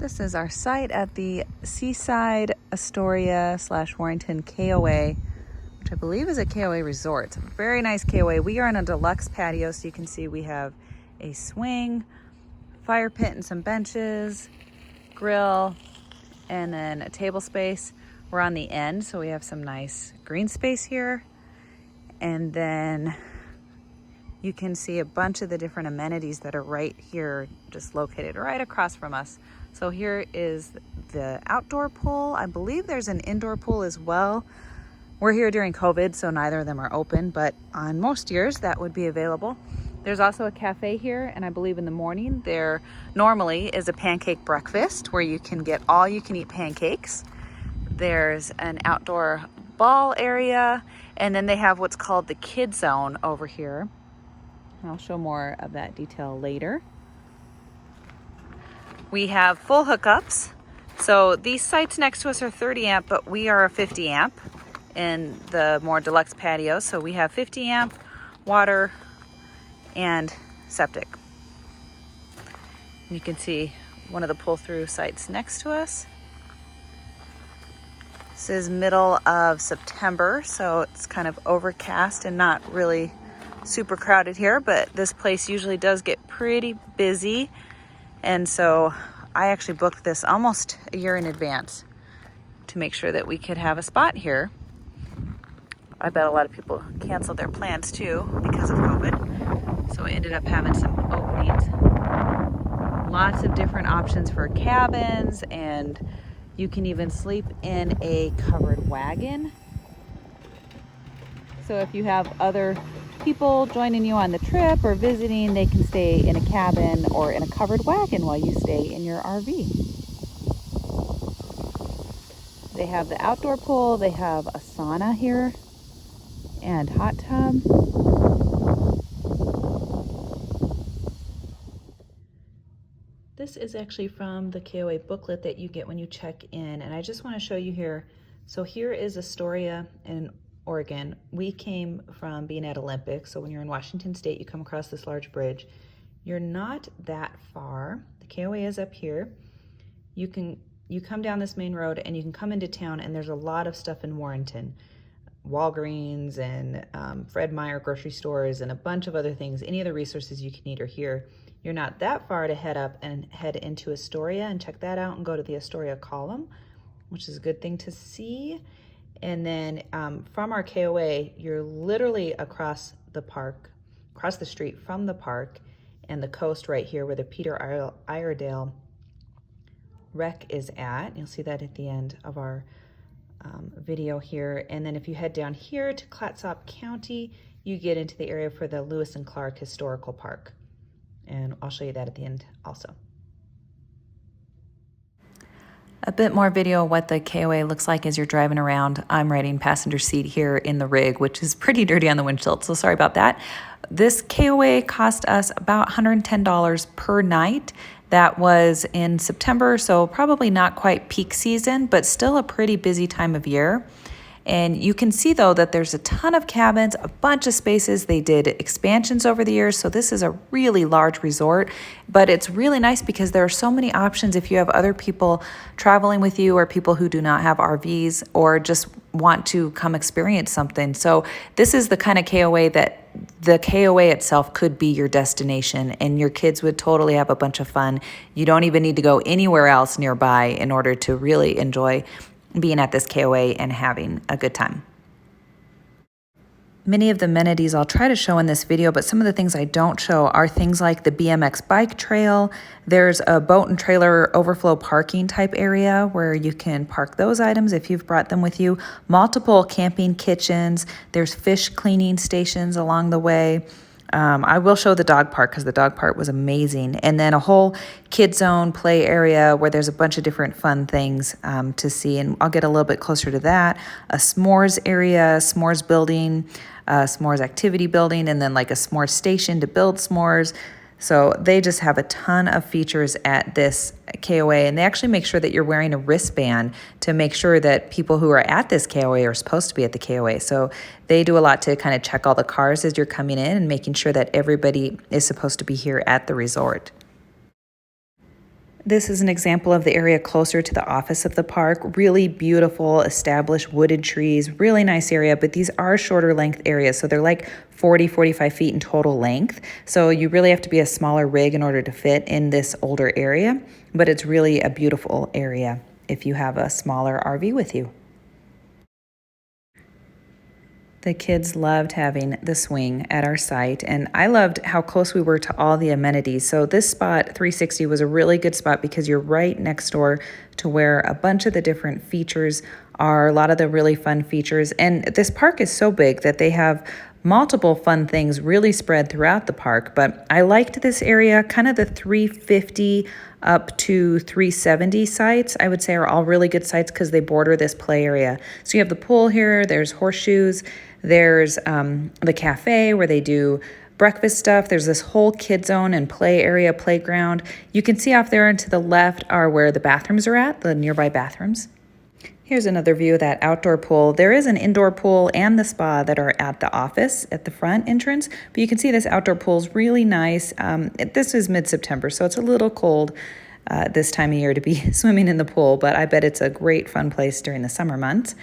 This is our site at the Seaside Astoria / Warrenton KOA, which I believe is a KOA resort. It's a very nice KOA. We are on a deluxe patio, so you can see we have a swing, fire pit and some benches, grill, and then a table space. We're on the end, so we have some nice green space here. And then you can see a bunch of the different amenities that are right here, just located right across from us. So here is the outdoor pool. I believe there's an indoor pool as well. We're here during COVID, so neither of them are open, but on most years that would be available. There's also a cafe here, and I believe in the morning there normally is a pancake breakfast where you can get all you can eat pancakes. There's an outdoor ball area, and then they have what's called the kid zone over here. I'll show more of that detail later. We have full hookups. So these sites next to us are 30 amp, but we are a 50 amp in the more deluxe patio. So we have 50 amp, water, and septic. You can see one of the pull-through sites next to us. This is middle of September, so it's kind of overcast and not really super crowded here, but this place usually does get pretty busy. And so I actually booked this almost a year in advance to make sure that we could have a spot here. I bet a lot of people canceled their plans too because of COVID. So we ended up having some openings. Lots of different options for cabins, and you can even sleep in a covered wagon. So if you have other people joining you on the trip or visiting, they can stay in a cabin or in a covered wagon while you stay in your RV. They have the outdoor pool, they have a sauna here and hot tub. This is actually from the KOA booklet that you get when you check in, and I just want to show you here. So here is Astoria in Oregon. We came from being at Olympic, so when you're in Washington State, you come across this large bridge. You're not that far. The KOA is up here. You come down this main road and you can come into town, and there's a lot of stuff in Warrenton. Walgreens and Fred Meyer grocery stores and a bunch of other things. Any of the resources you can need are here. You're not that far to head up and head into Astoria and check that out and go to the Astoria column, which is a good thing to see. And then from our KOA, you're literally across the park, across the street from the park and the coast right here where the Peter Iredale wreck is at. You'll see that at the end of our video here. And then if you head down here to Clatsop County, you get into the area for the Lewis and Clark Historical Park. And I'll show you that at the end also. A bit more video of what the KOA looks like as you're driving around. I'm riding passenger seat here in the rig, which is pretty dirty on the windshield, so sorry about that. This KOA cost us about $110 per night. That was in September, so probably not quite peak season, but still a pretty busy time of year. And you can see though that there's a ton of cabins, a bunch of spaces. They did expansions over the years, so this is a really large resort, but it's really nice because there are so many options if you have other people traveling with you or people who do not have RVs or just want to come experience something. So this is the kind of KOA that the KOA itself could be your destination, and your kids would totally have a bunch of fun. You don't even need to go anywhere else nearby in order to really enjoy being at this KOA and having a good time. Many of the amenities I'll try to show in this video, but some of the things I don't show are things like the BMX bike trail. There's a boat and trailer overflow parking type area where you can park those items if you've brought them with you. Multiple camping kitchens. There's fish cleaning stations along the way. I will show the dog park because the dog park was amazing. And then a whole kid zone play area where there's a bunch of different fun things to see. And I'll get a little bit closer to that. A s'mores area, s'mores building, s'mores activity building, and then like a s'mores station to build s'mores. So they just have a ton of features at this KOA, and they actually make sure that you're wearing a wristband to make sure that people who are at this KOA are supposed to be at the KOA. So they do a lot to kind of check all the cars as you're coming in and making sure that everybody is supposed to be here at the resort. This is an example of the area closer to the office of the park. Really beautiful, established wooded trees, really nice area, but these are shorter length areas. So they're like 40, 45 feet in total length. So you really have to be a smaller rig in order to fit in this older area, but it's really a beautiful area if you have a smaller RV with you. The kids loved having the swing at our site, and I loved how close we were to all the amenities. So this spot, 360, was a really good spot because you're right next door to where a bunch of the different features are, a lot of the really fun features. And this park is so big that they have multiple fun things really spread throughout the park. But I liked this area, kind of the 350 up to 370 sites, I would say, are all really good sites because they border this play area. So you have the pool here, there's horseshoes, there's the cafe where they do breakfast stuff. There's this whole kid zone and play area, playground. You can see off there and to the left are where the bathrooms are at, the nearby bathrooms. Here's another view of that outdoor pool. There is an indoor pool and the spa that are at the office at the front entrance, but you can see this outdoor pool is really nice. This is mid-September, so it's a little cold this time of year to be swimming in the pool, but I bet it's a great fun place during the summer months.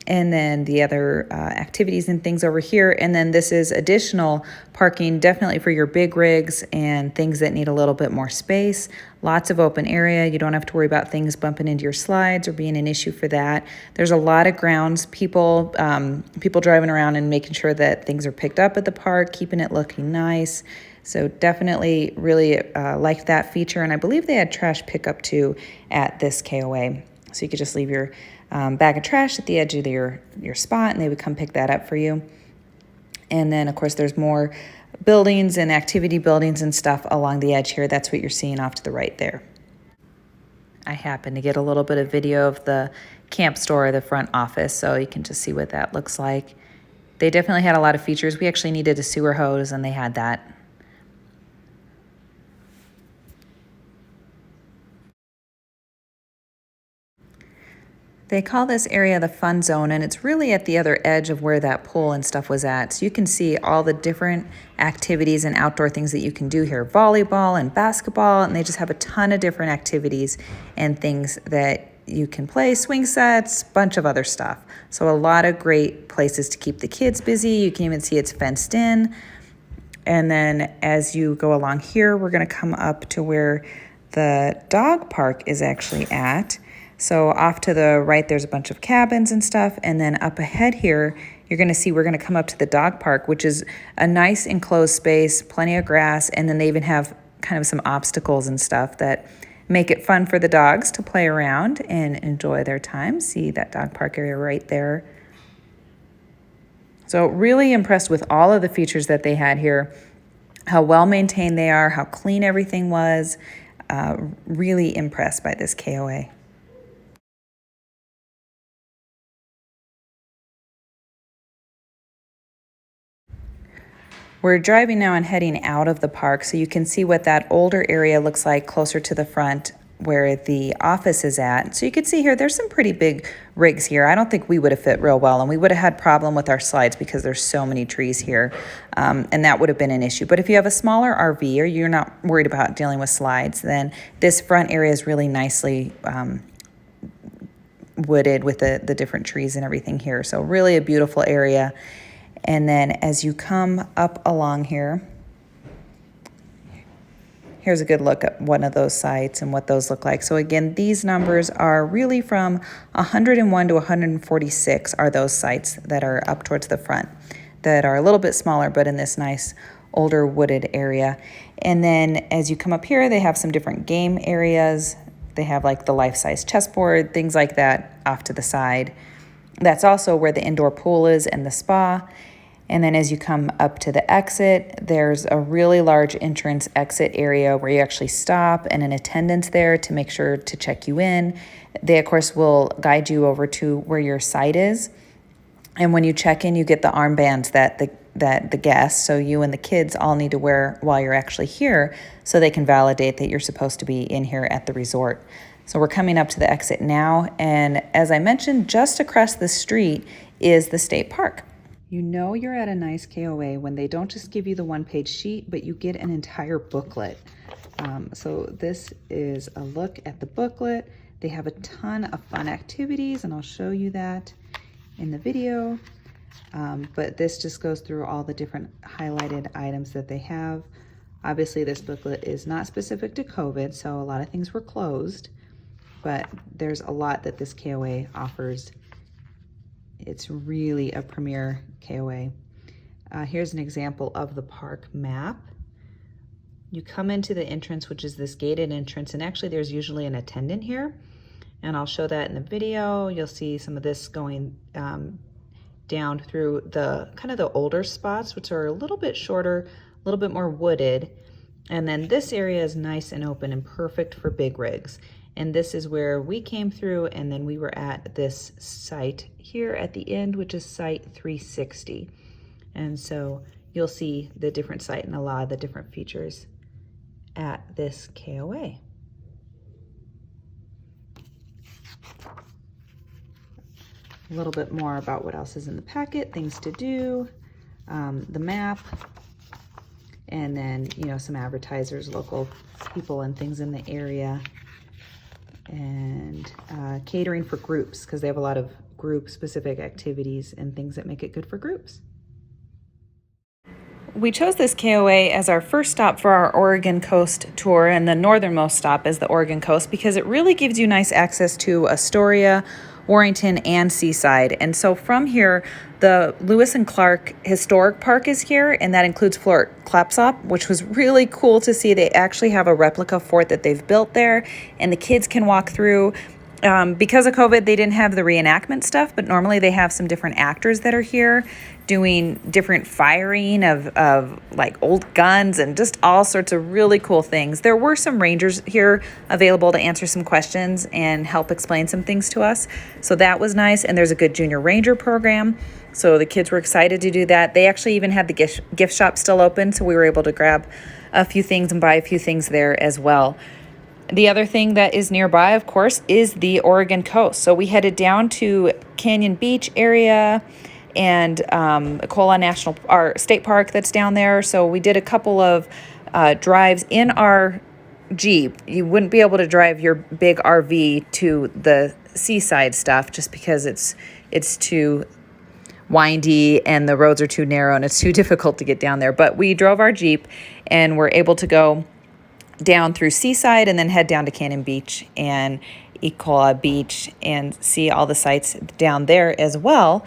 And then the other activities and things over here. And then this is additional parking, definitely for your big rigs and things that need a little bit more space. Lots of open area. You don't have to worry about things bumping into your slides or being an issue for that. There's a lot of grounds people driving around and making sure that things are picked up at the park, keeping it looking nice. So definitely really liked that feature. And I believe they had trash pickup too at this KOA. So you could just leave your bag of trash at the edge of your spot and they would come pick that up for you. And then of course there's more buildings and activity buildings and stuff along the edge here. That's what you're seeing off to the right there. I happened to get a little bit of video of the camp store, the front office, so you can just see what that looks like. They definitely had a lot of features. We actually needed a sewer hose and they had that. They call this area the fun zone, and it's really at the other edge of where that pool and stuff was at. So you can see all the different activities and outdoor things that you can do here. Volleyball and basketball, and they just have a ton of different activities and things that you can play, swing sets, bunch of other stuff. So a lot of great places to keep the kids busy. You can even see it's fenced in. And then as you go along here, we're gonna come up to where the dog park is actually at. So off to the right, there's a bunch of cabins and stuff. And then up ahead here, you're going to see we're going to come up to the dog park, which is a nice enclosed space, plenty of grass. And then they even have kind of some obstacles and stuff that make it fun for the dogs to play around and enjoy their time. See that dog park area right there. So really impressed with all of the features that they had here, how well maintained they are, how clean everything was. Really impressed by this KOA. We're driving now and heading out of the park, so you can see what that older area looks like closer to the front where the office is at. So you can see here, there's some pretty big rigs here. I don't think we would have fit real well, and we would have had problem with our slides because there's so many trees here, and that would have been an issue. But if you have a smaller RV or you're not worried about dealing with slides, then this front area is really nicely wooded with the different trees and everything here. So really a beautiful area. And then as you come up along here, here's a good look at one of those sites and what those look like. So again, these numbers are really from 101 to 146 are those sites that are up towards the front that are a little bit smaller, but in this nice older wooded area. And then as you come up here, they have some different game areas. They have like the life-size chessboard, things like that off to the side. That's also where the indoor pool is and the spa. And then as you come up to the exit, there's a really large entrance exit area where you actually stop and an attendant's there to make sure to check you in. They, of course, will guide you over to where your site is. And when you check in, you get the armbands that the guests, so you and the kids, all need to wear while you're actually here so they can validate that you're supposed to be in here at the resort. So we're coming up to the exit now. And as I mentioned, just across the street is the state park. You know you're at a nice KOA when they don't just give you the one-page sheet, but you get an entire booklet. So this is a look at the booklet. They have a ton of fun activities, and I'll show you that in the video. But this just goes through all the different highlighted items that they have. Obviously, this booklet is not specific to COVID, so a lot of things were closed, but there's a lot that this KOA offers. It's really a premier KOA. Here's an example of the park map. You come into the entrance, which is this gated entrance, and actually there's usually an attendant here, and I'll show that in the video. You'll see some of this going down through the kind of the older spots, which are a little bit shorter, a little bit more wooded. And then this area is nice and open and perfect for big rigs. And this is where we came through, and then we were at this site here at the end, which is site 360. And so you'll see the different site and a lot of the different features at this KOA. A little bit more about what else is in the packet, things to do, the map, and then, you know, some advertisers, local people and things in the area, and catering for groups, because they have a lot of group specific activities and things that make it good for groups. We chose this KOA as our first stop for our Oregon coast tour, and the northernmost stop is the Oregon coast, because it really gives you nice access to Astoria, Warrenton, and Seaside. And so from here, the Lewis and Clark Historic Park is here, and that includes Fort Clatsop, which was really cool to see. They actually have a replica fort that they've built there, and the kids can walk through. Because of COVID, they didn't have the reenactment stuff, but normally they have some different actors that are here doing different firing of like old guns and just all sorts of really cool things. There were some rangers here available to answer some questions and help explain some things to us. So that was nice. And there's a good junior ranger program. So the kids were excited to do that. They actually even had the gift shop still open, so we were able to grab a few things and buy a few things there as well. The other thing that is nearby, of course, is the Oregon coast. So we headed down to Canyon Beach area and Kola State Park that's down there. So we did a couple of drives in our Jeep. You wouldn't be able to drive your big RV to the seaside stuff just because it's too windy and the roads are too narrow and it's too difficult to get down there. But we drove our Jeep and were able to go down through Seaside and then head down to Canyon Beach and Ecola Beach and see all the sights down there as well.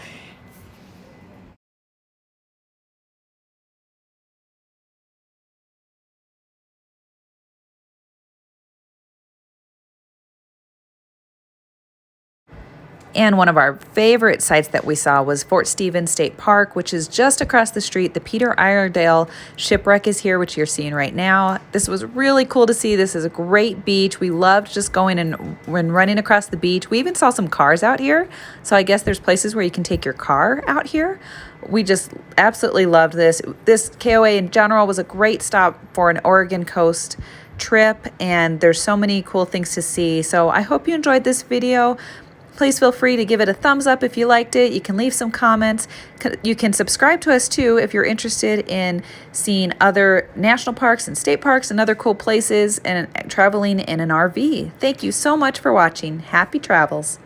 And one of our favorite sites that we saw was Fort Stevens State Park, which is just across the street. The Peter Iredale shipwreck is here, which you're seeing right now. This was really cool to see. This is a great beach. We loved just going and running across the beach. We even saw some cars out here. So I guess there's places where you can take your car out here. We just absolutely loved this. This KOA in general was a great stop for an Oregon coast trip, and there's so many cool things to see. So I hope you enjoyed this video. Please feel free to give it a thumbs up if you liked it. You can leave some comments. You can subscribe to us too if you're interested in seeing other national parks and state parks and other cool places and traveling in an RV. Thank you so much for watching. Happy travels.